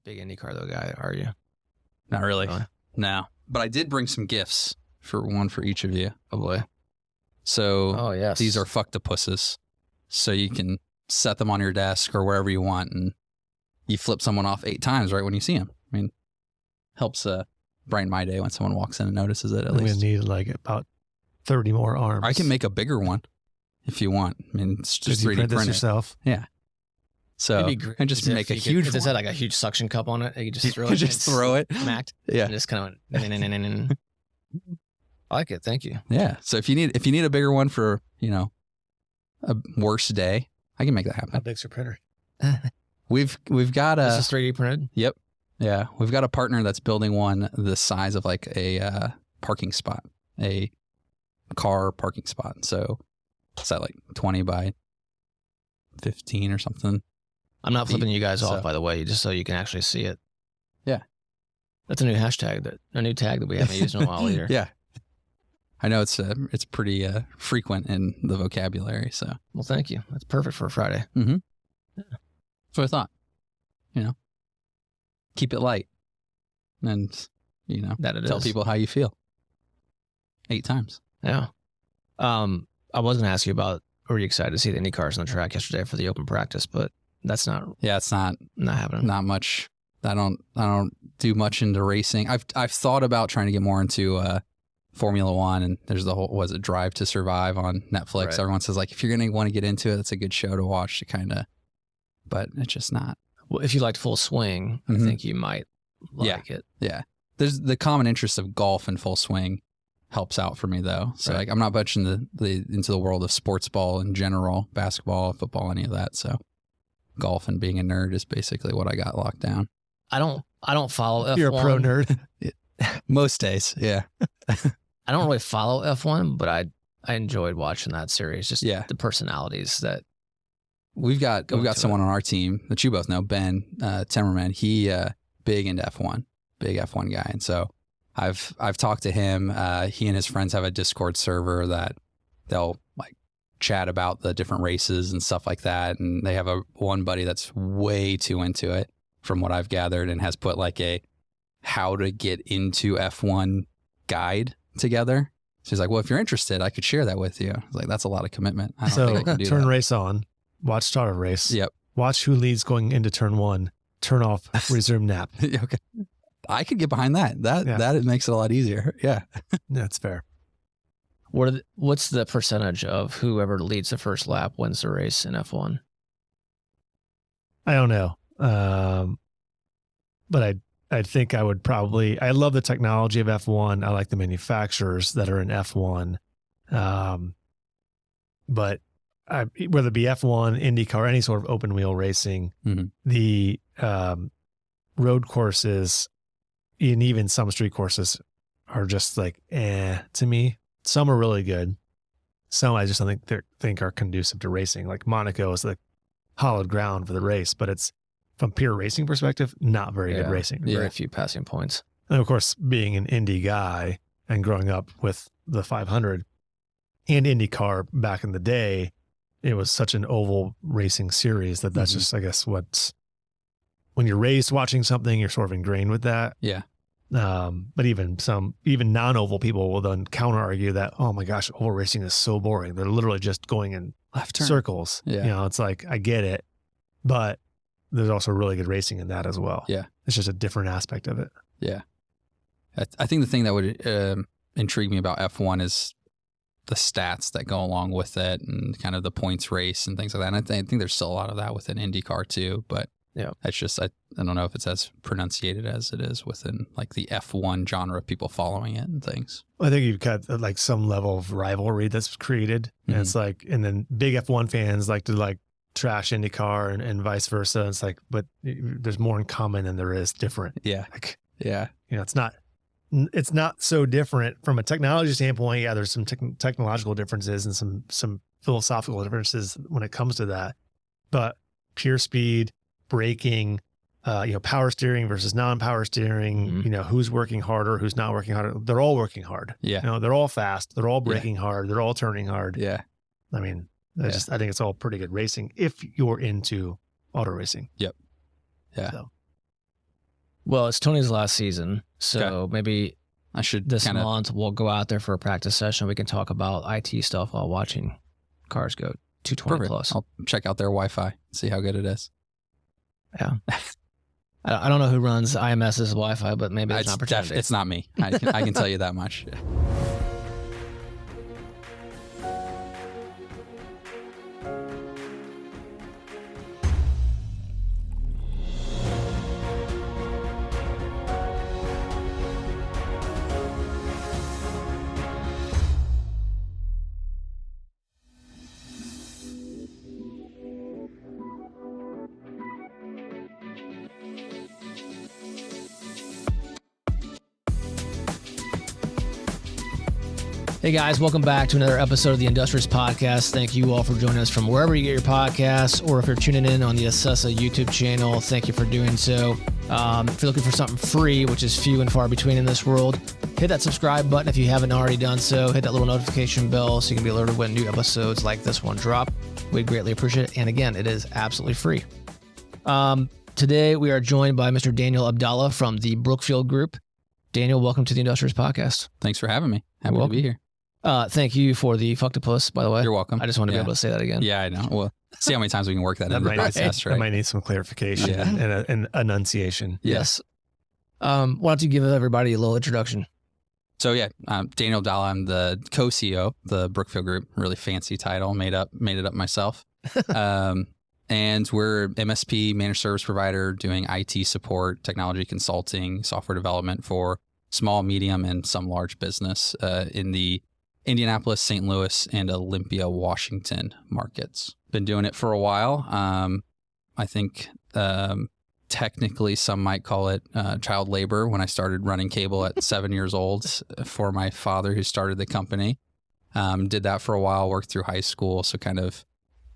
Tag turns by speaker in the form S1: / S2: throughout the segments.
S1: big IndyCar though guy, are you?
S2: Not really. No. But I did bring some gifts for each of you.
S1: Oh boy.
S2: So
S1: yes.
S2: These are fucktopusses. So you can set them on your desk or wherever you want, and you flip someone off 8 times right when you see them. I mean, helps brighten my day when someone walks in and notices it at least.
S3: We need like about 30 more arms.
S2: I can make a bigger one if you want. I mean, it's just 3D
S3: print
S2: print
S3: this yourself.
S2: Yeah. So and just make a huge one.
S1: Does it have like a huge suction cup on it? You just throw it.
S2: Just throw it.
S1: Smacked.
S2: Yeah.
S1: And just kind of. I like it. Thank you.
S2: Yeah. So if you need a bigger one for a worse day, I can make that happen.
S3: How big's your printer?
S2: We've got a.
S1: This is 3D printed.
S2: Yep. Yeah, we've got a partner that's building one the size of like a parking spot, a car parking spot. So it's at like 20 by 15 or something.
S1: I'm not flipping you guys off, by the way, just so you can actually see it.
S2: Yeah.
S1: That's a new hashtag, a new tag that we haven't used in a while either.
S2: Yeah. I know it's pretty frequent in the vocabulary. So.
S1: Well, thank you. That's perfect for a Friday.
S2: Mm-hmm. Yeah. That's what I thought. Keep it light, and tell people how you feel. 8 times.
S1: Yeah. I was going to ask you about, were you excited to see the Indy cars on the track yesterday for the open practice? But that's not.
S2: Yeah, it's not
S1: happening.
S2: Not much. I don't do much into racing. I've thought about trying to get more into Formula One, and there's the whole Drive to Survive on Netflix. Right. Everyone says like if you're going to want to get into it, it's a good show to watch to kind of, but it's just not.
S1: Well, if you liked Full Swing, I think you might like it.
S2: Yeah. There's the common interest of golf and Full Swing helps out for me though. So like I'm not much into the world of sports ball in general, basketball, football, any of that. So golf and being a nerd is basically what I got locked down.
S1: I don't follow F1.
S3: You're a pro nerd.
S2: Most days, yeah.
S1: I don't really follow F1, but I enjoyed watching that series. Just the personalities that
S2: we've got someone on our team that you both know, Ben Timmerman. He big into F1, big F1 guy, and so I've talked to him. He and his friends have a Discord server that they'll like chat about the different races and stuff like that. And they have one buddy that's way too into it, from what I've gathered, and has put like a how to get into F1 guide together. So he's like, well, if you're interested, I could share that with you. I was like, that's a lot of commitment. I don't think I can do
S3: turn
S2: that.
S3: Race on, watch start of race.
S2: Yep.
S3: Watch who leads going into turn 1, turn off, resume nap.
S2: Okay. I could get behind that. That it makes it a lot easier. Yeah.
S3: That's fair.
S1: What's the percentage of whoever leads the first lap wins the race in F1?
S3: I don't know. But I think I would probably, I love the technology of F1. I like the manufacturers that are in F1. But whether it be F1, IndyCar, any sort of open wheel racing, the road courses and even some street courses are just like, to me. Some are really good. Some I just don't think are conducive to racing. Like Monaco is like hollowed ground for the race, but it's from pure racing perspective, not very good racing.
S1: Very few passing points.
S3: And of course, being an Indy guy and growing up with the 500 and IndyCar back in the day, it was such an oval racing series that's just, I guess, when you're raised watching something, you're sort of ingrained with that.
S2: Yeah.
S3: But even non-oval people will then counter argue that, oh my gosh, oval racing is so boring. They're literally just going in
S2: left turn
S3: circles.
S2: Yeah.
S3: It's like, I get it, but there's also really good racing in that as well.
S2: Yeah.
S3: It's just a different aspect of it.
S2: Yeah. I think the thing that would intrigue me about F1 is the stats that go along with it and kind of the points race and things like that. And I think there's still a lot of that within IndyCar too, but it's just, I don't know if it's as pronunciated as it is within like the F1 genre of people following it and things.
S3: I think you've got like some level of rivalry that's created. And it's like, and then big F1 fans like to like trash IndyCar and vice versa. It's like, but there's more in common than there is different.
S2: Yeah.
S3: Like,
S2: it's
S3: not so different from a technology standpoint. Yeah, there's some technological differences and some philosophical differences when it comes to that. But pure speed, braking, power steering versus non-power steering, who's working harder, who's not working harder. They're all working hard.
S2: Yeah.
S3: They're all fast. They're all braking hard. They're all turning hard.
S2: Yeah.
S3: I mean, I think it's all pretty good racing if you're into auto racing.
S2: Yep. Yeah.
S3: So.
S1: Well, it's Tony's last season, so maybe
S2: I should
S1: this month we'll go out there for a practice session. We can talk about IT stuff while watching cars go 220 plus.
S2: I'll check out their Wi-Fi, see how good it is.
S1: Yeah. I don't know who runs IMS's Wi-Fi, but maybe it's an opportunity.
S2: It's not me. I can tell you that much.
S1: Hey guys, welcome back to another episode of the Industrious Podcast. Thank you all for joining us from wherever you get your podcasts, or if you're tuning in on the Assessa YouTube channel, thank you for doing so. If you're looking for something free, which is few and far between in this world, hit that subscribe button if you haven't already done so. Hit that little notification bell so you can be alerted when new episodes like this one drop. We'd greatly appreciate it. And again, it is absolutely free. Today, we are joined by Mr. Daniel Abdallah from the Brookfield Group. Daniel, welcome to the Industrious Podcast.
S2: Thanks for having me. Happy to be here.
S1: Thank you for the fucktopus, by the way.
S2: You're welcome.
S1: I just want to be able to say that again.
S2: Yeah, I know. Well, see how many times we can work that into the process, right?
S3: I might need some clarification and enunciation.
S1: Yes. Why don't you give everybody a little introduction?
S2: So Daniel Abdallah, I'm the co-CEO of the Brookfield Group. Really fancy title, made it up myself. And we're MSP, managed service provider, doing IT support, technology consulting, software development for small, medium, and some large business in the Indianapolis, St. Louis, and Olympia, Washington markets. Been doing it for a while. I think technically some might call it child labor when I started running cable at 7 years old for my father who started the company. Did that for a while, worked through high school, so kind of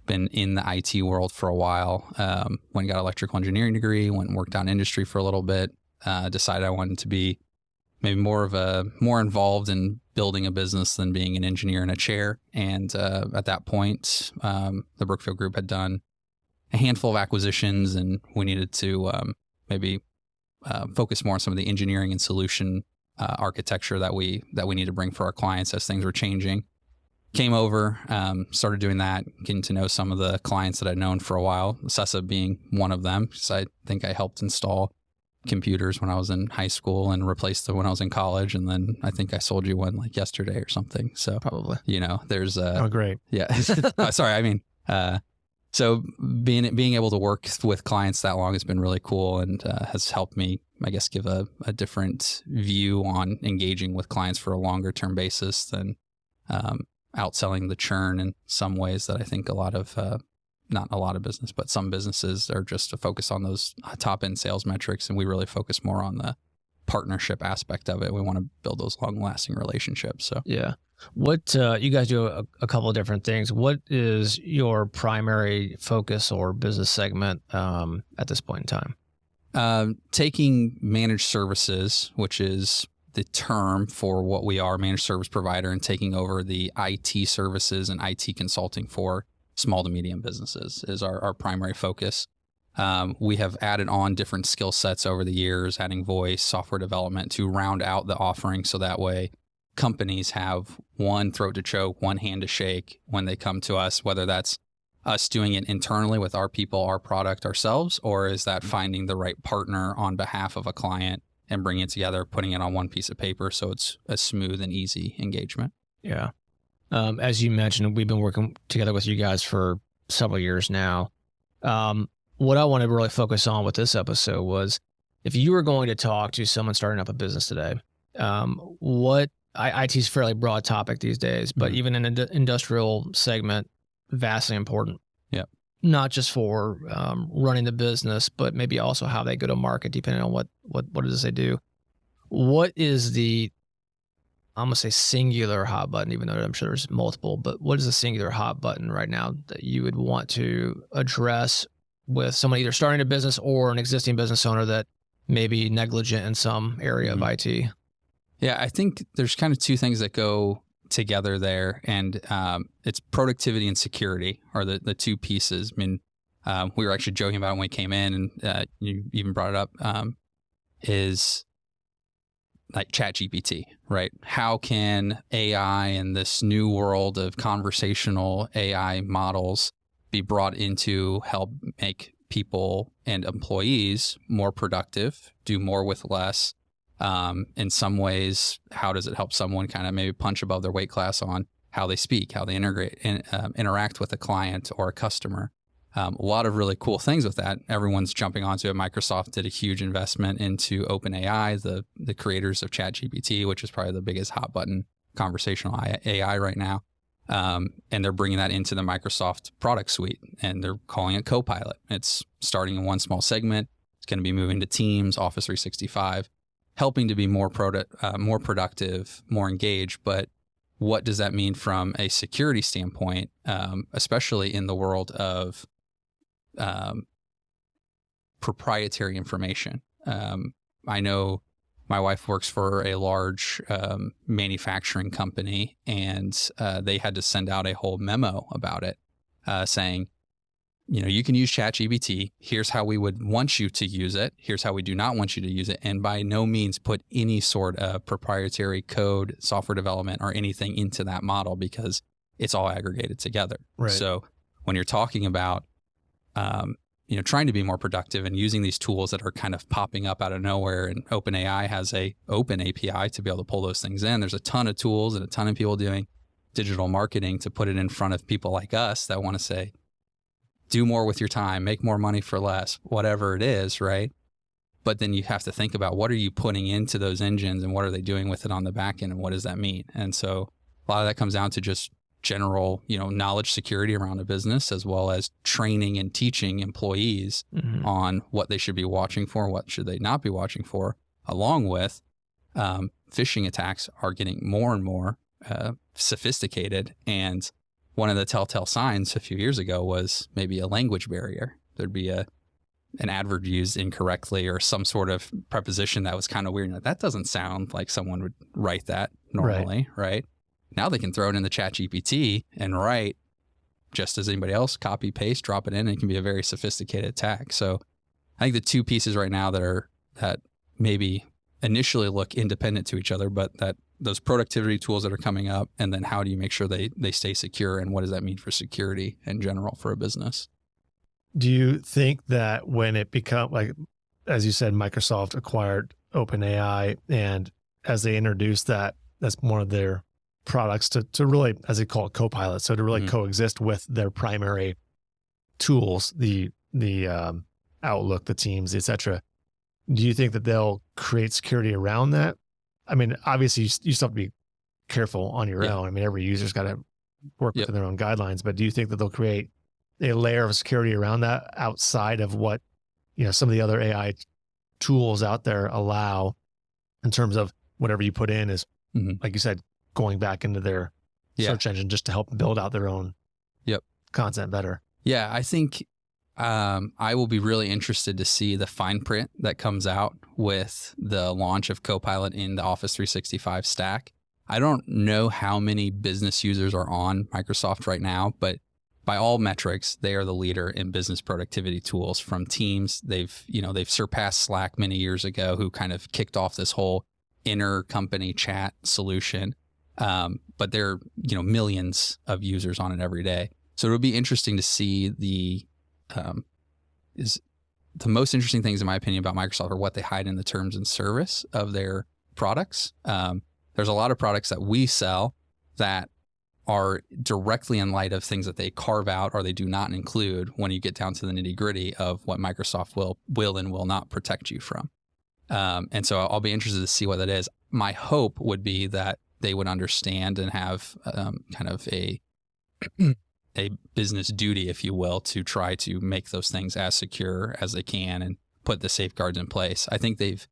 S2: been in the IT world for a while. Went and got an electrical engineering degree, went and worked out in industry for a little bit, decided I wanted to be maybe more involved in building a business than being an engineer in a chair. And at that point, the Brookfield Group had done a handful of acquisitions, and we needed to maybe focus more on some of the engineering and solution architecture that we need to bring for our clients as things were changing. Came over, started doing that, getting to know some of the clients that I'd known for a while, Assessa being one of them, because I think I helped install computers when I was in high school and replaced them when I was in college. And then I think I sold you one like yesterday or something. So
S1: probably,
S2: there's
S3: oh, great.
S2: Yeah. Sorry. I mean, so being able to work with clients that long has been really cool and has helped me, I guess, give a different view on engaging with clients for a longer term basis than outselling the churn in some ways that I think not a lot of business, but some businesses are just to focus on those top end sales metrics. And we really focus more on the partnership aspect of it. We want to build those long lasting relationships. So,
S1: yeah. What, you guys do a couple of different things. What is your primary focus or business segment at this point in time?
S2: Taking managed services, which is the term for what we are, managed service provider, and taking over the IT services and IT consulting for small to medium businesses is our primary focus. We have added on different skill sets over the years, adding voice, software development to round out the offering. So that way companies have one throat to choke, one hand to shake when they come to us, whether that's us doing it internally with our people, our product ourselves, or is that finding the right partner on behalf of a client and bringing it together, putting it on one piece of paper so it's a smooth and easy engagement.
S1: Yeah. As you mentioned, we've been working together with you guys for several years now. What I want to really focus on with this episode was if you were going to talk to someone starting up a business today, IT is a fairly broad topic these days, but even in an industrial segment, vastly important.
S2: Yeah.
S1: Not just for running the business, but maybe also how they go to market, depending on what it is they do. What is the, I'm going to say singular hot button, even though I'm sure there's multiple, but what is the singular hot button right now that you would want to address with someone either starting a business or an existing business owner that may be negligent in some area of IT?
S2: Yeah, I think there's kind of two things that go together there, and it's productivity and security are the two pieces. I mean, we were actually joking about it when we came in, and you even brought it up. is like ChatGPT, right? How can AI and this new world of conversational AI models be brought into help make people and employees more productive, do more with less? In some ways, how does it help someone kind of maybe punch above their weight class on how they speak, how they interact with a client or a customer? A lot of really cool things with that. Everyone's jumping onto it. Microsoft did a huge investment into OpenAI, the creators of ChatGPT, which is probably the biggest hot button conversational AI right now. And they're bringing that into the Microsoft product suite, and they're calling it Copilot. It's starting in one small segment. It's going to be moving to Teams, Office 365, helping to be more productive, more engaged. But what does that mean from a security standpoint, especially in the world of proprietary information? I know my wife works for a large manufacturing company, and they had to send out a whole memo about it, saying, you can use ChatGPT. Here's how we would want you to use it. Here's how we do not want you to use it. And by no means put any sort of proprietary code, software development, or anything into that model, because it's all aggregated together. Right. So when you're talking about trying to be more productive and using these tools that are kind of popping up out of nowhere, and OpenAI has a open API to be able to pull those things in. There's a ton of tools and a ton of people doing digital marketing to put it in front of people like us that want to say, do more with your time, make more money for less, whatever it is, right? But then you have to think about, what are you putting into those engines and what are they doing with it on the back end, and what does that mean? And so a lot of that comes down to just general, knowledge security around a business, as well as training and teaching employees on what they should be watching for, what should they not be watching for, along with phishing attacks are getting more and more sophisticated. And one of the telltale signs a few years ago was maybe a language barrier. There'd be an adverb used incorrectly, or some sort of preposition that was kind of weird. That doesn't sound like someone would write that normally, right? Now they can throw it in the ChatGPT and write just as anybody else, copy, paste, drop it in, and it can be a very sophisticated attack. So I think the two pieces right now that maybe initially look independent to each other, but that those productivity tools that are coming up, and then how do you make sure they stay secure, and what does that mean for security in general for a business?
S3: Do you think that when it becomes, like, as you said, Microsoft acquired OpenAI, and as they introduced that, that's one of their products to really, as they call it, Copilot, so to really coexist with their primary tools, the Outlook, the Teams, etc. Do you think that they'll create security around that? I mean, obviously, you still have to be careful on your own. I mean, every user's got to work within their own guidelines. But do you think that they'll create a layer of security around that outside of what some of the other AI tools out there allow, in terms of whatever you put in is, like you said, going back into their search engine just to help build out their own content better?
S2: Yeah, I think I will be really interested to see the fine print that comes out with the launch of Copilot in the Office 365 stack. I don't know how many business users are on Microsoft right now, but by all metrics, they are the leader in business productivity tools. From Teams, they've surpassed Slack many years ago, who kind of kicked off this whole inter-company chat solution. But there are millions of users on it every day. So it'll be interesting to see the most interesting things, in my opinion, about Microsoft are what they hide in the terms and service of their products. There's a lot of products that we sell that are directly in light of things that they carve out or they do not include when you get down to the nitty gritty of what Microsoft will and will not protect you from. And so I'll be interested to see what that is. My hope would be that they would understand and have kind of a business duty, if you will, to try to make those things as secure as they can and put the safeguards in place. I think they've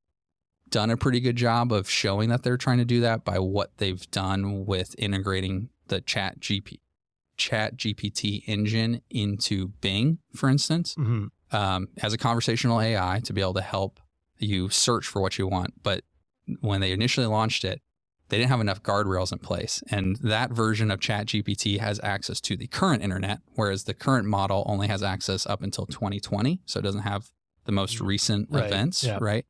S2: done a pretty good job of showing that they're trying to do that by what they've done with integrating the ChatGPT engine into Bing, for instance, as a conversational AI to be able to help you search for what you want. But when they initially launched it, they didn't have enough guardrails in place. And that version of ChatGPT has access to the current internet, whereas the current model only has access up until 2020. So it doesn't have the most recent events, right?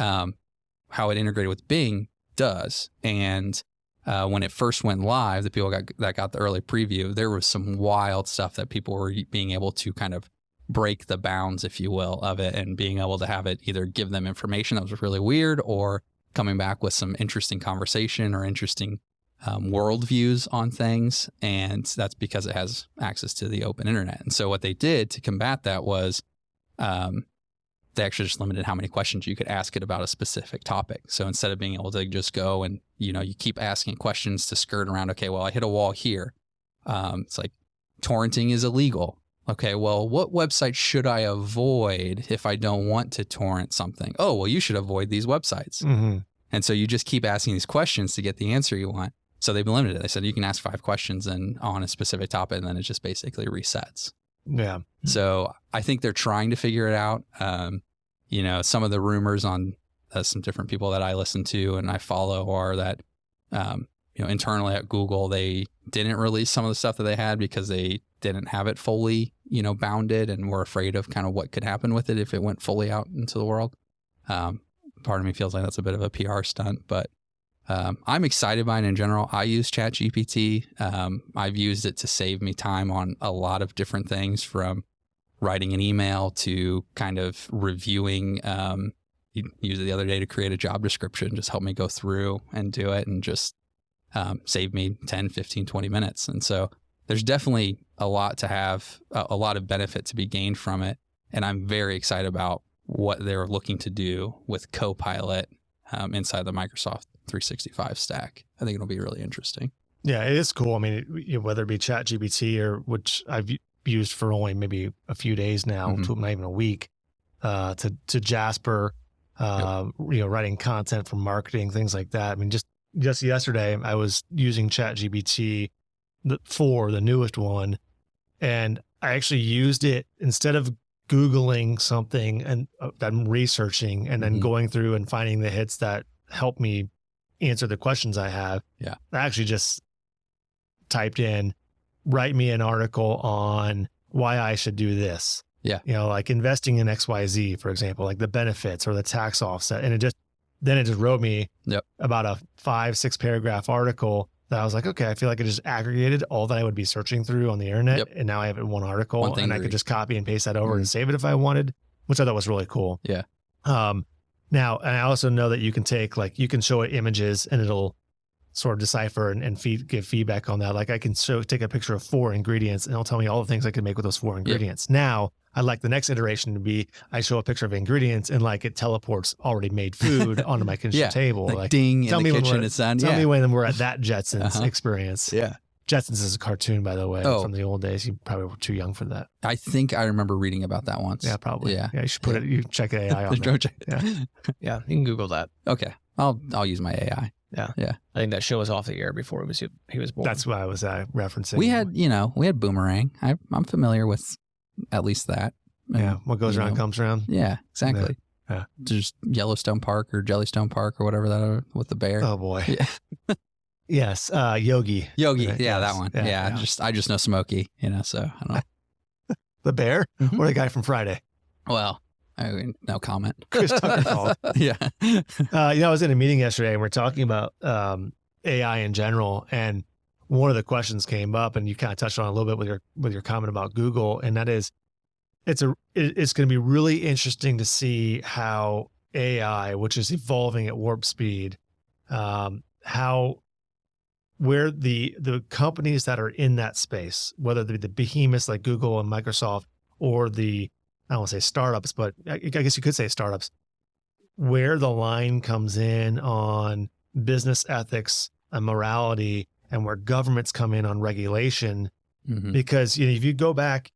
S2: how it integrated with Bing does. And when it first went live, the people that got the early preview, there was some wild stuff that people were being able to kind of break the bounds, if you will, of it, and being able to have it either give them information that was really weird or coming back with some interesting conversation or interesting worldviews on things. And that's because it has access to the open internet. And so what they did to combat that was they actually just limited how many questions you could ask it about a specific topic. So instead of being able to just go and, you keep asking questions to skirt around, okay, well, I hit a wall here. It's like torrenting is illegal. Okay, well, what website should I avoid if I don't want to torrent something? Oh, well, you should avoid these websites.
S3: Mm-hmm.
S2: And so you just keep asking these questions to get the answer you want. So they've limited it. They said you can ask 5 questions on a specific topic, and then it just basically resets.
S3: Yeah.
S2: So I think they're trying to figure it out. Some of the rumors on some different people that I listen to and I follow are that, internally at Google, they didn't release some of the stuff that they had because they didn't have it fully, bounded, and were afraid of kind of what could happen with it if it went fully out into the world. Part of me feels like that's a bit of a PR stunt, but I'm excited by it in general. I use ChatGPT. I've used it to save me time on a lot of different things, from writing an email to kind of reviewing. Used it the other day to create a job description, just help me go through and do it, and just save me 10, 15, 20 minutes. And so there's definitely a lot to have, a lot of benefit to be gained from it. And I'm very excited about what they're looking to do with Copilot inside the Microsoft 365 stack. I think it'll be really interesting.
S3: Yeah, it is cool. I mean, whether it be ChatGPT or which I've used for only maybe a few days now, to not even a week, to Jasper, writing content for marketing, things like that. I mean, just yesterday, I was using ChatGPT for the newest one, and I actually used it instead of Googling something and that I'm researching and then going through and finding the hits that help me answer the questions I have.
S2: Yeah.
S3: I actually just typed in, write me an article on why I should do this.
S2: Yeah.
S3: Like investing in XYZ, for example, like the benefits or the tax offset. And it just wrote me about a 5-6 paragraph article that I was like, okay, I feel like it just aggregated all that I would be searching through on the internet.
S2: Yep.
S3: And now I have it in one article, and I could just copy and paste that over
S2: Mm-hmm.
S3: and save it if I wanted, which I thought was really cool.
S2: Yeah.
S3: Now, and I also know that you can you can show it images and it'll sort of decipher and give feedback on that. Like I can take a picture of 4 ingredients and it'll tell me all the things I can make with those 4 ingredients. Yep. Now, I'd like the next iteration to be, I show a picture of ingredients and like it teleports already made food onto my kitchen table.
S2: Like ding in the kitchen, it's done.
S3: Tell me when we're at that Jetsons experience.
S2: Yeah.
S3: Jetsons is a cartoon, by the way, from the old days. You probably were too young for that.
S2: I think I remember reading about that once.
S3: Yeah, probably.
S2: Yeah.
S3: You should put it, you check AI on that.
S1: Yeah, you can Google that.
S2: Okay. I'll use my AI.
S1: Yeah.
S2: Yeah.
S1: I think that show was off the air before he was born.
S3: That's what I was referencing.
S2: We had Boomerang. I'm familiar with at least that.
S3: Yeah. What goes around comes around.
S2: Yeah, exactly.
S3: Yeah.
S2: Just Yellowstone Park or Jellystone Park or whatever that with the bear.
S3: Oh boy.
S2: Yeah.
S3: Yes. Yogi.
S2: Yogi.
S3: Right?
S2: Yeah,
S3: Yes.
S2: that one. Yeah. I just know Smokey, so I don't know.
S3: The bear or the guy from Friday?
S2: Well, I mean, no comment.
S3: Chris Tucker called.
S2: Yeah.
S3: I was in a meeting yesterday and we're talking about AI in general, and one of the questions came up, and you kind of touched on it a little bit with your comment about Google, and that is, it's going to be really interesting to see how AI, which is evolving at warp speed, where the companies that are in that space, whether they be the behemoths like Google and Microsoft, or I don't want to say startups, but I guess you could say startups, where the line comes in on business ethics and morality, and where governments come in on regulation.
S2: Mm-hmm.
S3: Because if you go back,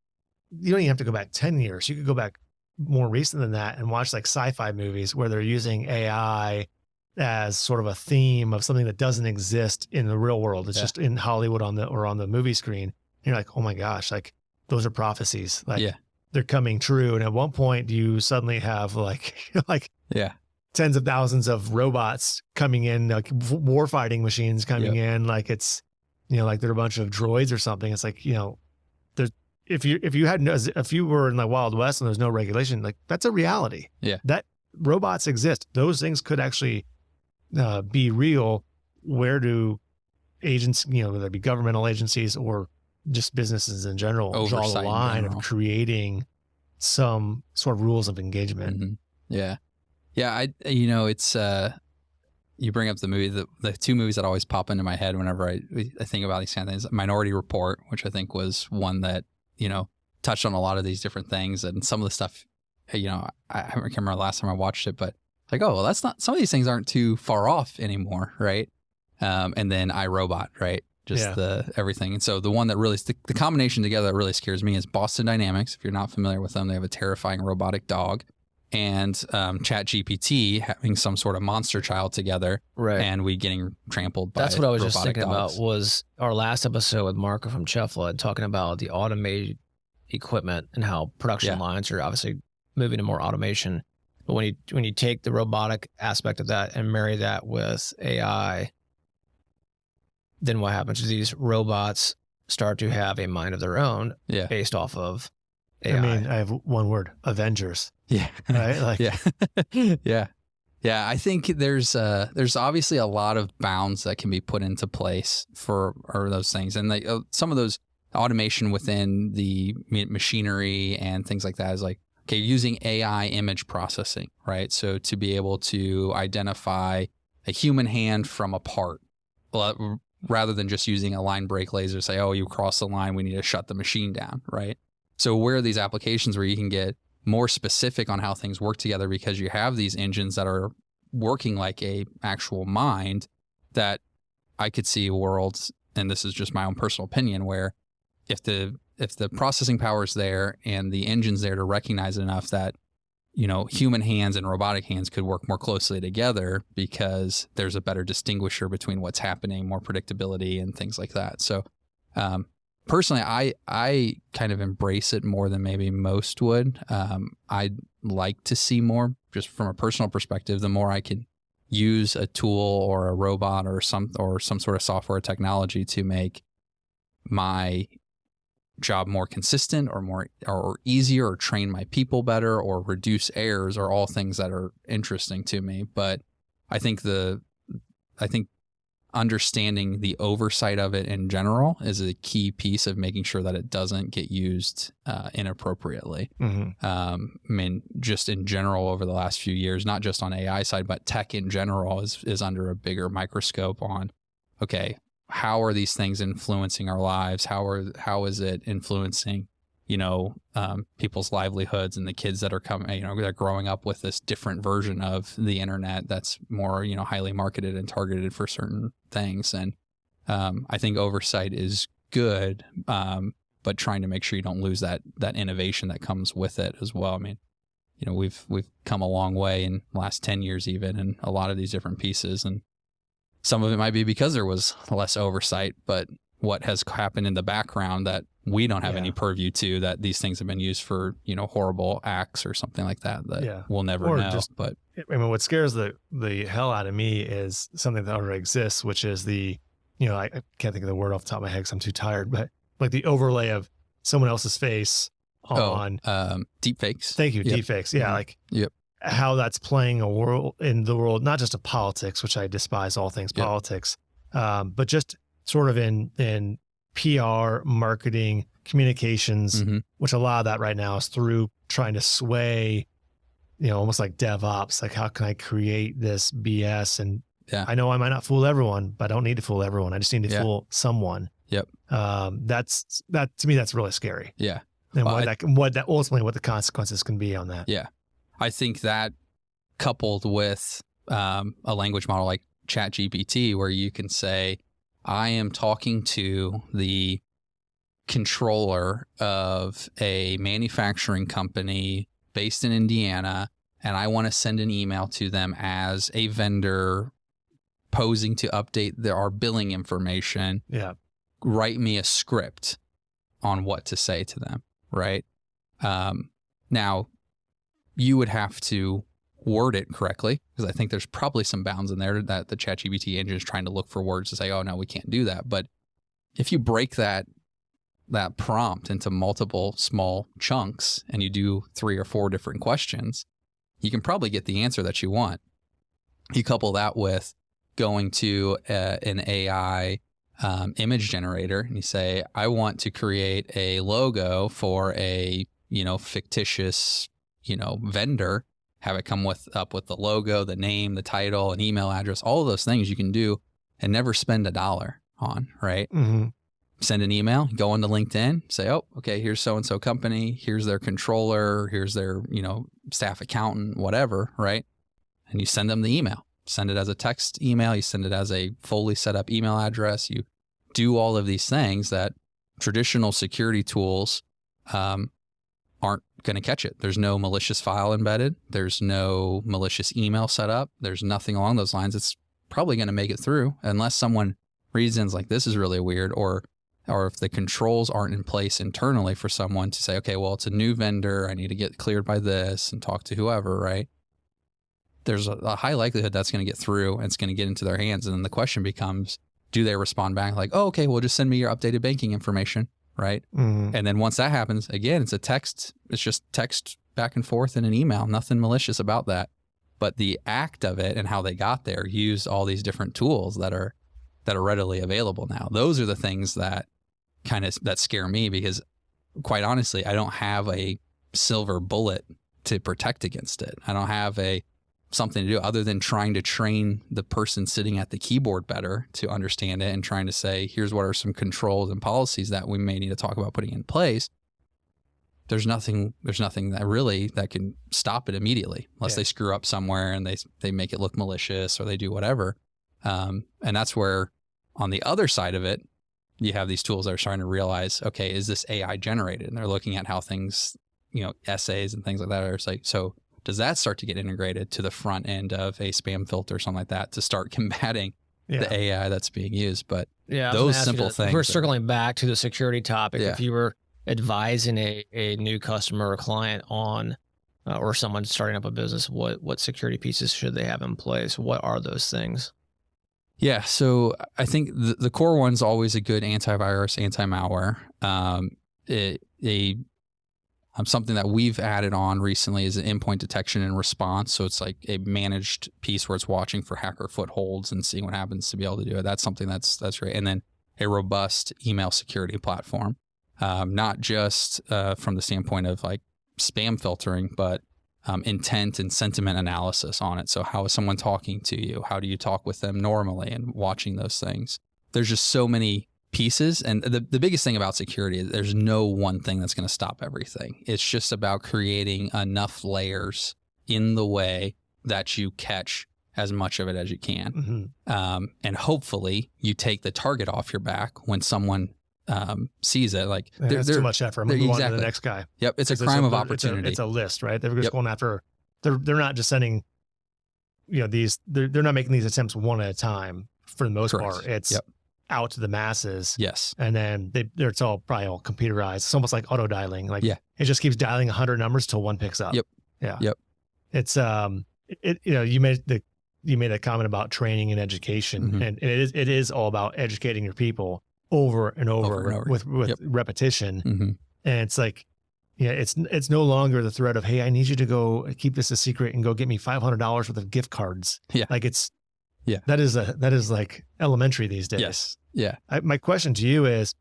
S3: you don't even have to go back 10 years. You could go back more recent than that and watch like sci-fi movies where they're using AI as sort of a theme of something that doesn't exist in the real world. It's just in Hollywood on the movie screen. And you're like, oh my gosh, like those are prophecies. Like they're coming true. And at one point you suddenly have like tens of thousands of robots coming in, like war fighting machines coming in. Like it's, like they're a bunch of droids or something. It's like, there's, if you were in the Wild West and there's no regulation, like that's a reality.
S2: Yeah.
S3: robots exist. Those things could actually be real. Where do agents, whether it be governmental agencies or just businesses in general, draw the line of creating some sort of rules of engagement?
S2: Mm-hmm. Yeah. Yeah. It's, you bring up the movie, the two movies that always pop into my head whenever I think about these kind of things. Minority Report, which I think was one that, touched on a lot of these different things, and some of the stuff, I can't remember the last time I watched it, but like, oh, well, that's not, some of these things aren't too far off anymore. Right. And then iRobot, right. Just everything. And so the one that really, the combination together that really scares me is Boston Dynamics. If you're not familiar with them, they have a terrifying robotic dog. And ChatGPT having some sort of monster child together, right? And we getting trampled by
S1: That's what I was just thinking
S2: dogs.
S1: about was our last episode with Marco from Chefla talking about the automated equipment and how production lines are obviously moving to more automation. But when you take the robotic aspect of that and marry that with AI, then what happens is these robots start to have a mind of their own based off of AI.
S3: I mean, I have one word: Avengers.
S2: Yeah.
S3: Right. Like,
S2: yeah. I think there's obviously a lot of bounds that can be put into place for those things, and like some of those automation within the machinery and things like that is like, okay, using AI image processing, right? So to be able to identify a human hand from a part, rather than just using a line break laser, say, oh, you crossed the line, we need to shut the machine down, right? So where are these applications where you can get more specific on how things work together because you have these engines that are working like a actual mind, that I could see a world, and this is just my own personal opinion, where if the processing power is there and the engine's there to recognize it enough that, human hands and robotic hands could work more closely together because there's a better distinguisher between what's happening, more predictability and things like that. So, personally, I kind of embrace it more than maybe most would. I'd like to see more, just from a personal perspective. The more I can use a tool or a robot or some sort of software technology to make my job more consistent or easier, or train my people better, or reduce errors, are all things that are interesting to me. But I think understanding the oversight of it in general is a key piece of making sure that it doesn't get used inappropriately.
S3: Mm-hmm.
S2: I mean, just in general over the last few years, not just on AI side, but tech in general is under a bigger microscope on, okay, how are these things influencing our lives? How is it influencing, people's livelihoods and the kids that are coming, they're growing up with this different version of the internet that's more, highly marketed and targeted for certain things. And I think oversight is good, but trying to make sure you don't lose that innovation that comes with it as well. I mean, we've come a long way in the last 10 years even, in a lot of these different pieces. And some of it might be because there was less oversight, but what has happened in the background that we don't have any purview to, that these things have been used for, horrible acts or something like that we'll never know. But
S3: I mean, what scares the hell out of me is something that already exists, which is I can't think of the word off the top of my head because I'm too tired, but like the overlay of someone else's face on
S2: deep fakes.
S3: Thank you.
S2: Yep.
S3: Deep fakes. Yeah. Like,
S2: yep.
S3: How that's playing in the world, not just of politics, which I despise all things politics, but just sort of in PR, marketing, communications, which a lot of that right now is through trying to sway, almost like DevOps. Like, how can I create this BS? And I know I might not fool everyone, but I don't need to fool everyone. I just need to fool someone.
S2: Yep.
S3: That to me, that's really scary.
S2: Yeah.
S3: And what the consequences can be on that.
S2: Yeah. I think that coupled with a language model like ChatGPT, where you can say, I am talking to the controller of a manufacturing company based in Indiana, and I want to send an email to them as a vendor posing to update our billing information.
S3: Yeah.
S2: Write me a script on what to say to them, right? Now, you would have to word it correctly, because I think there's probably some bounds in there that the ChatGPT engine is trying to look for words to say, oh, no, we can't do that. But if you break that prompt into multiple small chunks and you do 3 or 4 different questions, you can probably get the answer that you want. You couple that with going to an AI image generator, and you say, I want to create a logo for a, fictitious, vendor, have it come up with the logo, the name, the title, an email address, all of those things you can do and never spend $1 on, right?
S3: Mm-hmm.
S2: Send an email, go onto LinkedIn, say, oh, okay, here's so-and-so company, here's their controller, here's their, staff accountant, whatever, right? And you send them the email. Send it as a text email, you send it as a fully set up email address. You do all of these things that traditional security tools aren't going to catch it. There's no malicious file embedded. There's no malicious email set up. There's nothing along those lines. It's probably going to make it through unless someone reasons like, this is really weird, or if the controls aren't in place internally for someone to say, okay, well, it's a new vendor. I need to get cleared by this and talk to whoever, right? There's a high likelihood that's going to get through and it's going to get into their hands. And then the question becomes, do they respond back like, oh, okay, well, just send me your updated banking information, right?
S3: Mm-hmm.
S2: And then once that happens, again, it's just text back and forth in an email, nothing malicious about that. But the act of it and how they got there used all these different tools that are readily available now. Those are the things that that scare me, because quite honestly, I don't have a silver bullet to protect against it. I don't have something to do other than trying to train the person sitting at the keyboard better to understand it and trying to say, here's what are some controls and policies that we may need to talk about putting in place. There's nothing that can stop it immediately unless they screw up somewhere and they make it look malicious or they do whatever. And that's where on the other side of it, you have these tools that are starting to realize, okay, is this AI generated? And they're looking at how things, essays and things like that are like, so does that start to get integrated to the front end of a spam filter or something like that to start combating the AI that's being used? But those simple things.
S1: We're circling back to the security topic. If you were advising a new customer or client on, or someone starting up a business, what security pieces should they have in place? What are those things?
S2: Yeah, so I think the core one's always a good antivirus, anti-malware. Something that we've added on recently is an endpoint detection and response. So it's like a managed piece where it's watching for hacker footholds and seeing what happens to be able to do it. That's something that's great. And then a robust email security platform, not just from the standpoint of like spam filtering, but intent and sentiment analysis on it. So how is someone talking to you? How do you talk with them normally? And watching those things. There's just so many pieces. And the biggest thing about security is there's no one thing that's going to stop everything. It's just about creating enough layers in the way that you catch as much of it as you can. Mm-hmm. And hopefully you take the target off your back when someone sees it. Like
S3: there's too much effort. I'm going to move on to the next guy.
S2: Yep. It's a crime of opportunity.
S3: It's a list, right? They're just going after, they're not just sending, they're not making these attempts one at a time for the most part. It's out to the masses.
S2: Yes.
S3: And then it's probably all computerized. It's almost like auto dialing. Like it just keeps dialing 100 numbers till one picks up.
S2: Yep.
S3: Yeah.
S2: Yep.
S3: It's, you made a comment about training and education, mm-hmm. and it is all about educating your people over and over. With repetition. Mm-hmm. And it's like, it's no longer the threat of, hey, I need you to go keep this a secret and go get me $500 worth of gift cards.
S2: Yeah.
S3: Like that is like elementary these days.
S2: Yes. Yeah.
S3: My question to you is,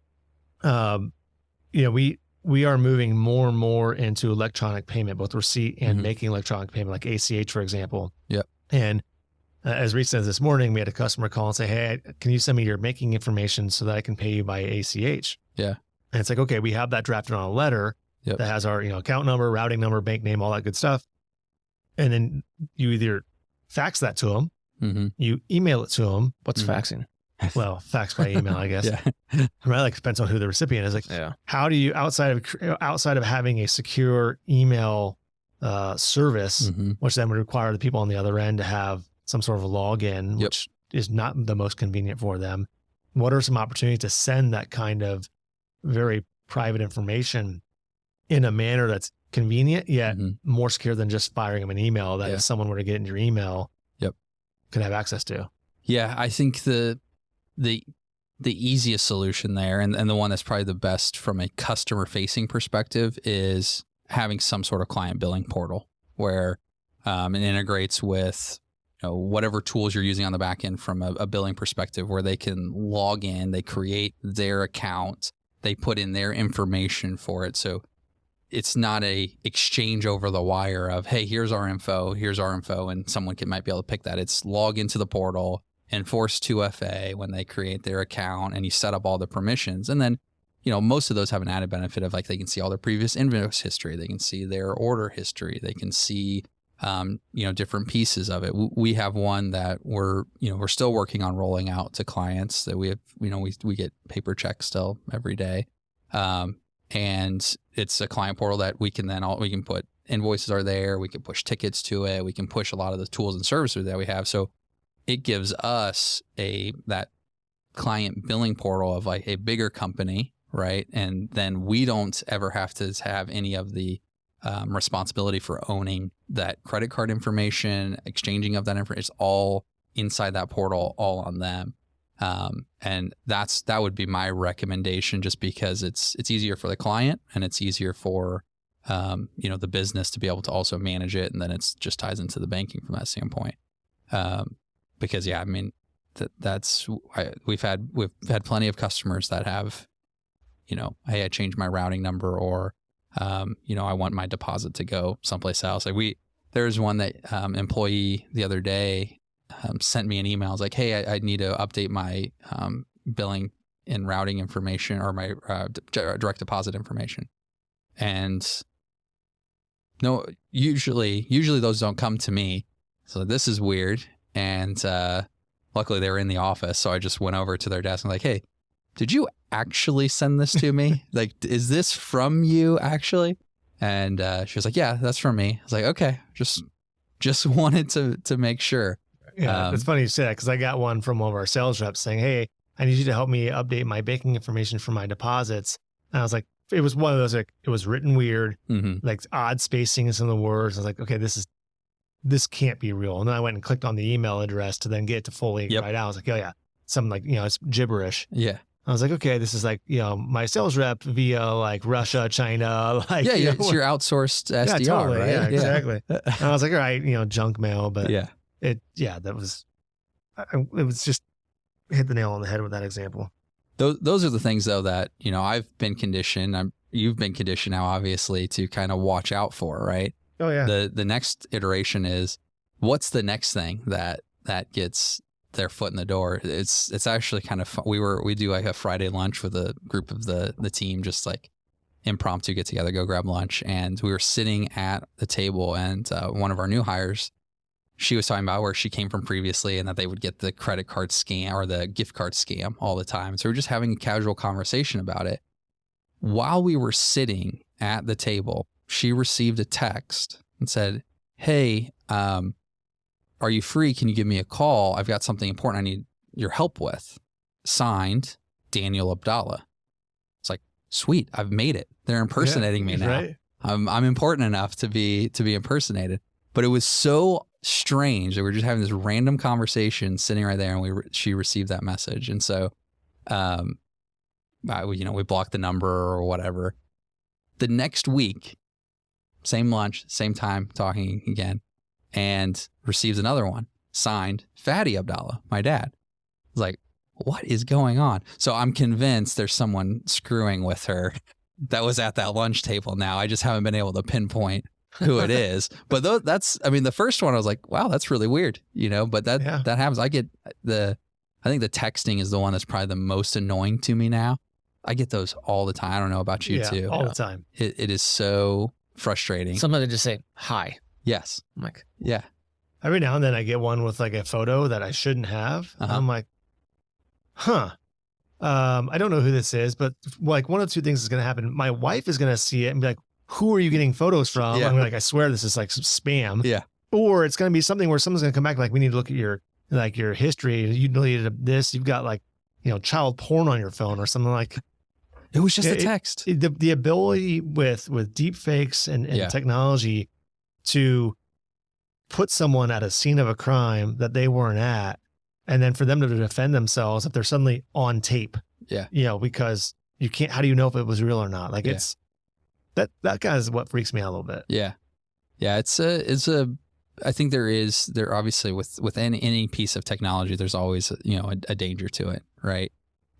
S3: we are moving more and more into electronic payment, both receipt and
S2: mm-hmm.
S3: making electronic payment, like ACH, for example.
S2: Yep.
S3: And as recent as this morning, we had a customer call and say, hey, can you send me your making information so that I can pay you by ACH?
S2: Yeah.
S3: And it's like, okay, we have that drafted on a letter that has our, account number, routing number, bank name, all that good stuff. And then you either fax that to them, mm-hmm. you email it to them.
S1: What's
S2: mm-hmm.
S1: faxing?
S3: Well, fax by email, I guess.
S2: Yeah.
S3: Right, like depends on who the recipient is. Like, how do you outside of having a secure email service, mm-hmm. which then would require the people on the other end to have some sort of a login, which is not the most convenient for them. What are some opportunities to send that kind of very private information in a manner that's convenient yet mm-hmm. more secure than just firing them an email that if someone were to get into your email, could have access to?
S2: Yeah, I think the easiest solution there, and the one that's probably the best from a customer facing perspective, is having some sort of client billing portal where and integrates with whatever tools you're using on the back end from a billing perspective, where they can log in, they create their account, they put in their information for it. So it's not a exchange over the wire of, hey, here's our info, and someone might be able to pick that. It's log into the portal, enforce 2FA when they create their account, and you set up all the permissions. And then, most of those have an added benefit of, like, they can see all their previous invoice history, they can see their order history, they can see different pieces of it. We have one that we're still working on rolling out to clients that we have, we get paper checks still every day. And it's a client portal that we can put invoices are there. We can push tickets to it. We can push a lot of the tools and services that we have. So it gives us that client billing portal of like a bigger company, right? And then we don't ever have to have any of the responsibility for owning that credit card information, exchanging of that information. It's all inside that portal, all on them. And that would be my recommendation, just because it's easier for the client and it's easier for, the business to be able to also manage it. And then it's just ties into the banking from that standpoint. Because we've had plenty of customers that have, hey, I changed my routing number, or, I want my deposit to go someplace else. Like there's one that, employee the other day, sent me an email. I was like, hey, I need to update my billing and routing information, or my direct deposit information. And no, usually those don't come to me. So this is weird. And luckily they were in the office. So I just went over to their desk and like, hey, did you actually send this to me? Like, is this from you actually? And she was like, yeah, that's from me. I was like, okay, just wanted to make sure.
S3: Yeah, it's funny you say that, because I got one from one of our sales reps saying, hey, I need you to help me update my banking information for my deposits. And I was like, it was one of those, like, it was written weird, like odd spacing in some of the words. I was like, okay, this can't be real. And then I went and clicked on the email address to then get it to fully write out. I was like, oh yeah, something like, it's gibberish. Yeah. I was like, okay, this is like, my sales rep via like Russia, China, like,
S2: it's your outsourced SDR,
S3: yeah, totally,
S2: right?
S3: Yeah, exactly. And I was like, all right, junk mail, but it was just hit the nail on the head with that example.
S2: Those are the things though that, I've been conditioned, you've been conditioned now, obviously, to kind of watch out for, right?
S3: Oh yeah.
S2: The next iteration is, what's the next thing that gets their foot in the door? It's actually kind of fun. We do like a Friday lunch with a group of the team, just like impromptu get together, go grab lunch. And we were sitting at the table, and one of our new hires, she was talking about where she came from previously, and that they would get the credit card scam or the gift card scam all the time. So we're just having a casual conversation about it. While we were sitting at the table, she received a text and said, hey, are you free? Can you give me a call? I've got something important I need your help with. Signed, Daniel Abdallah. It's like, sweet, I've made it. They're impersonating me now.
S3: Right.
S2: I'm important enough to be impersonated. But it was so strange that we're just having this random conversation sitting right there, and she received that message. And so, we blocked the number or whatever. The next week, same lunch, same time, talking again, and received another one, signed Fatty Abdallah, my dad. I was like, what is going on? So I'm convinced there's someone screwing with her that was at that lunch table now. I just haven't been able to pinpoint who it is. But the first one I was like, wow, that's really weird, but that happens. I think the texting is the one that's probably the most annoying to me now. I get those all the time. I don't know about you too.
S3: All the time.
S2: It is so frustrating.
S1: Sometimes they just say, hi.
S2: Yes.
S1: I'm like,
S2: yeah.
S3: Every now and then I get one with like a photo that I shouldn't have. I'm like, I don't know who this is, but like one of two things is going to happen. My wife is going to see it and be like, who are you getting photos from?
S2: Yeah.
S3: I'm like, I swear this is like some spam.
S2: Yeah.
S3: Or it's going to be something where someone's going to come back like, we need to look at your history. You deleted this. You've got like, child porn on your phone or something like.
S2: It was just a text.
S3: The ability with deep fakes and technology to put someone at a scene of a crime that they weren't at, and then for them to defend themselves if they're suddenly on tape. Yeah. Because you can't, how do you know if it was real or not? Like it's, that guy is what freaks me out a little bit.
S2: Yeah. Yeah. It's a I think there obviously with any piece of technology, there's always, a danger to it, right?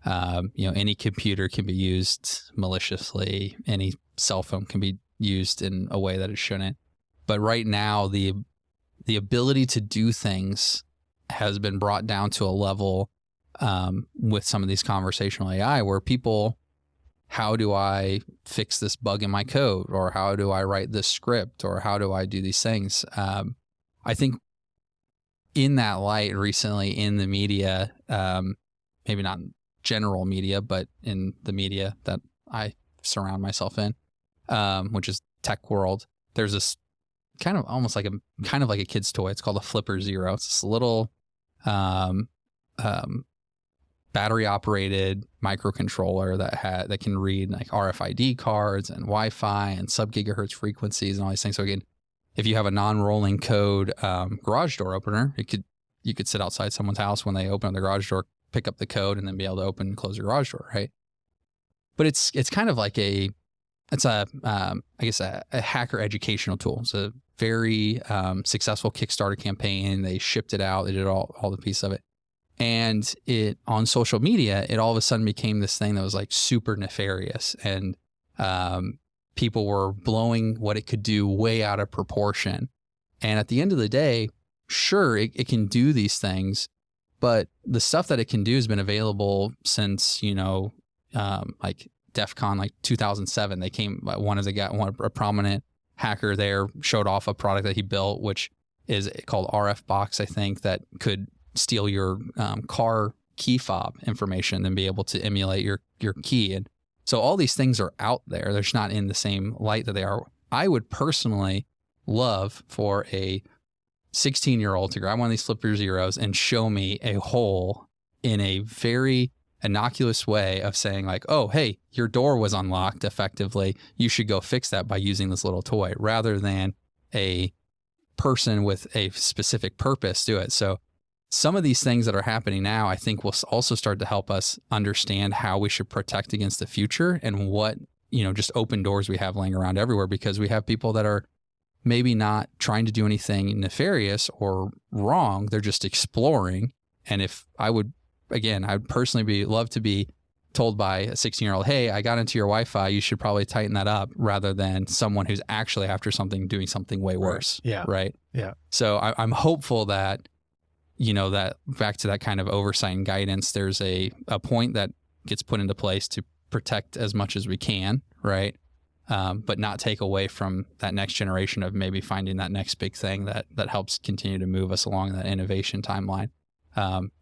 S2: Any computer can be used maliciously. Any cell phone can be used in a way that it shouldn't. But right now, the ability to do things has been brought down to a level with some of these conversational AI where people, how do I fix this bug in my code? Or how do I write this script? Or how do I do these things? I think in that light recently in the media, maybe not general media, but in the media that I surround myself in, which is tech world, there's this kind of almost like a kid's toy. It's called a Flipper Zero. It's this little battery operated microcontroller that can read like RFID cards and Wi-Fi and sub-gigahertz frequencies and all these things. So again, if you have a non-rolling code garage door opener, you could sit outside someone's house when they open up the garage door, pick up the code, and then be able to open and close your garage door, right? But it's kind of like a hacker educational tool. It's a very successful Kickstarter campaign. They shipped it out. They did all the piece of it. And it on social media, it all of a sudden became this thing that was like super nefarious. And people were blowing what it could do way out of proportion. And at the end of the day, sure, it can do these things, but the stuff that it can do has been available since, like DEF CON, like 2007. They came, a prominent hacker there showed off a product that he built, which is called RF Box, I think, that could steal your car key fob information and be able to emulate your key. And so all these things are out there. They're just not in the same light that they are. I would personally love for a 16-year-old to grab one of these Flipper Zeros and show me a hole in a very innocuous way of saying like, oh, hey, your door was unlocked effectively. You should go fix that by using this little toy, rather than a person with a specific purpose do it. So some of these things that are happening now, I think will also start to help us understand how we should protect against the future and what, just open doors we have laying around everywhere, because we have people that are maybe not trying to do anything nefarious or wrong. They're just exploring. And if I'd personally love to be told by a 16-year-old, hey, I got into your Wi-Fi, you should probably tighten that up, rather than someone who's actually after something, doing something way worse.
S3: Right. Yeah.
S2: Right.
S3: Yeah.
S2: So I'm hopeful that, that back to that kind of oversight and guidance, there's a point that gets put into place to protect as much as we can. Right. But not take away from that next generation of maybe finding that next big thing that helps continue to move us along that innovation timeline.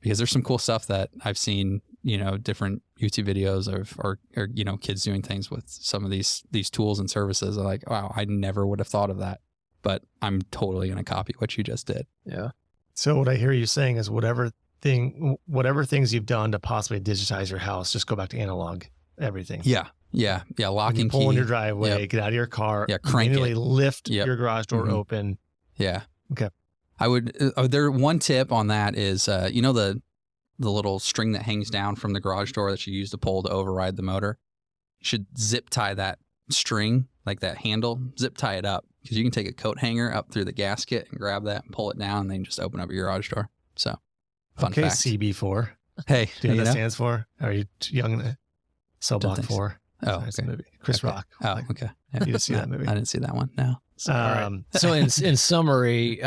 S2: Because there's some cool stuff that I've seen, different YouTube videos or kids doing things with some of these tools and services. I'm like, wow, I never would have thought of that, but I'm totally going to copy what you just did.
S1: Yeah.
S3: So what I hear you saying is whatever things you've done to possibly digitize your house, just go back to analog everything.
S2: Yeah. Yeah. Yeah. Lock and key.
S3: Pull in your driveway, get out of your car,
S2: crank it.
S3: Lift your garage door open.
S2: Yeah.
S3: Okay.
S2: I would, one tip on that is, the little string that hangs down from the garage door that you use to pull to override the motor. You should zip tie that string, like that handle, zip tie it up, because you can take a coat hanger up through the gasket and grab that and pull it down, and then just open up your garage door. So, fun fact.
S3: CB4.
S2: Hey,
S3: do you know what that stands for? Are you too young? Cell Block 4.
S2: Oh,
S3: it's a movie. Chris Rock.
S2: Oh, okay.
S3: Yeah. You didn't see that movie?
S2: I didn't see that one. No.
S3: So,
S1: so in summary,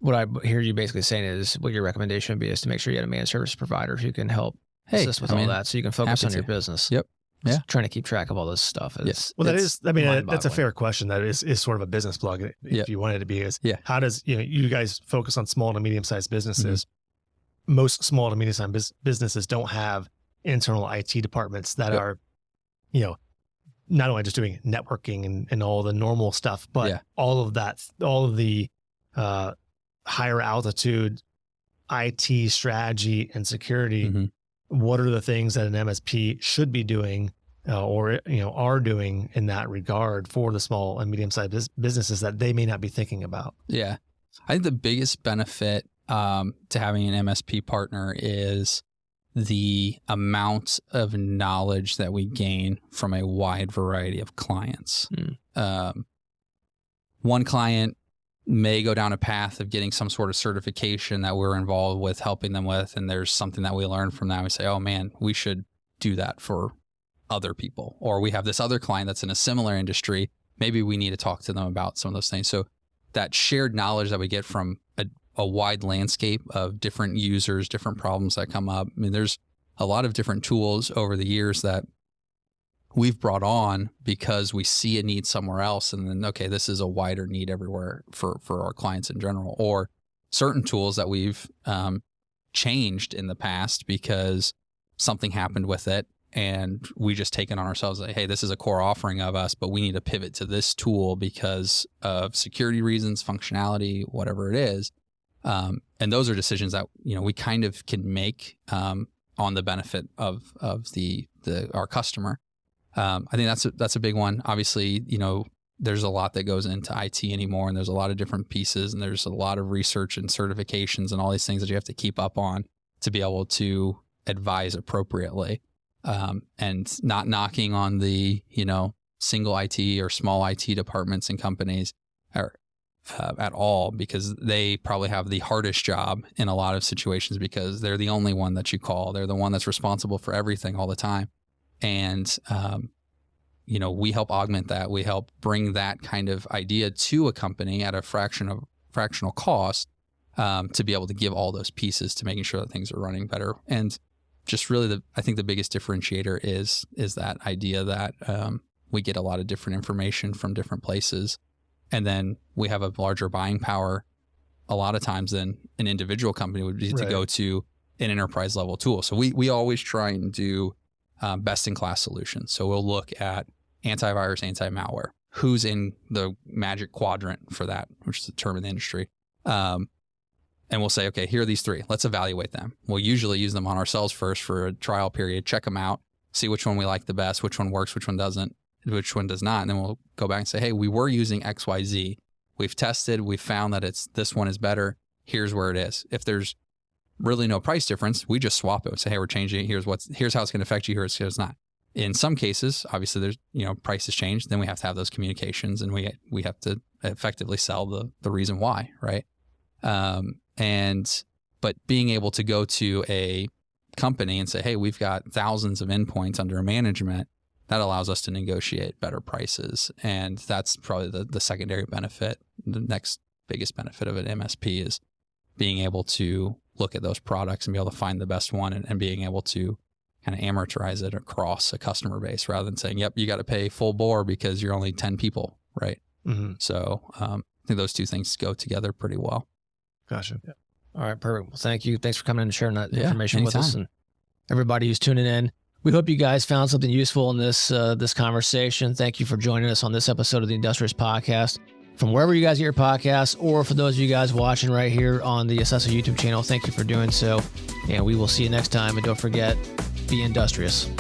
S1: what I hear you basically saying is what your recommendation would be is to make sure you have a managed service provider who can help assist with all that, so you can focus on your business.
S2: Yep. Yeah.
S1: Just trying to keep track of all this stuff.
S3: Well, that's a fair question. That is sort of a business plug, if you wanted to be. How does, you guys focus on small to medium-sized businesses? Mm-hmm. Most small to medium-sized businesses don't have internal IT departments that are, not only just doing networking and all the normal stuff, but all of the higher altitude IT strategy and security. Mm-hmm. What are the things that an MSP should be doing or are doing in that regard for the small and medium-sized businesses that they may not be thinking about?
S2: Yeah. I think the biggest benefit to having an MSP partner is the amount of knowledge that we gain from a wide variety of clients. One client, may go down a path of getting some sort of certification that we're involved with helping them with. And there's something that we learn from that. We say, oh man, we should do that for other people. Or we have this other client that's in a similar industry. Maybe we need to talk to them about some of those things. So that shared knowledge that we get from a wide landscape of different users, different problems that come up. I mean, there's a lot of different tools over the years that we've brought on because we see a need somewhere else. And then, okay, this is a wider need everywhere for our clients in general, or certain tools that we've changed in the past because something happened with it. And we just take it on ourselves like, hey, this is a core offering of us, but we need to pivot to this tool because of security reasons, functionality, whatever it is. And those are decisions that, we kind of can make on the benefit of our customer. I think that's a big one. Obviously, there's a lot that goes into IT anymore, and there's a lot of different pieces, and there's a lot of research and certifications and all these things that you have to keep up on to be able to advise appropriately. And not knocking on the, single IT or small IT departments and companies at all, because they probably have the hardest job in a lot of situations because they're the only one that you call. They're the one that's responsible for everything all the time. And, we help augment that. We help bring that kind of idea to a company at a fractional cost to be able to give all those pieces to making sure that things are running better. And just really I think the biggest differentiator is that idea that we get a lot of different information from different places, and then we have a larger buying power a lot of times than an individual company would be to go to an enterprise level tool. So we always try and do best in class solutions. So we'll look at antivirus, anti-malware, who's in the magic quadrant for that, which is a term in the industry. And we'll say, okay, here are these three. Let's evaluate them. We'll usually use them on ourselves first for a trial period, check them out, see which one we like the best, which one works, which one doesn't, which one does not. And then we'll go back and say, hey, we were using XYZ. We've tested, we've found that this one is better. Here's where it is. If there's really no price difference, we just swap it and say, hey, we're changing it. Here's how it's going to affect you. Here's not. In some cases, obviously there's, prices change. Then we have to have those communications, and we have to effectively sell the reason why, right? But being able to go to a company and say, hey, we've got thousands of endpoints under management, that allows us to negotiate better prices. And that's probably the secondary benefit. The next biggest benefit of an MSP is being able to look at those products and be able to find the best one, and being able to kind of amortize it across a customer base rather than saying, yep, you got to pay full bore because you're only 10 people, right? Mm-hmm. So I think those two things go together pretty well.
S3: Gotcha.
S1: Yeah. All right, perfect. Well, thank you. Thanks for coming in and sharing that information
S2: anytime.
S1: with us, and everybody who's tuning in. We hope you guys found something useful in this conversation. Thank you for joining us on this episode of the Industrious Podcast. From wherever you guys get your podcasts, or for those of you guys watching right here on the Assessa YouTube channel, thank you for doing so. And we will see you next time. And don't forget, be industrious.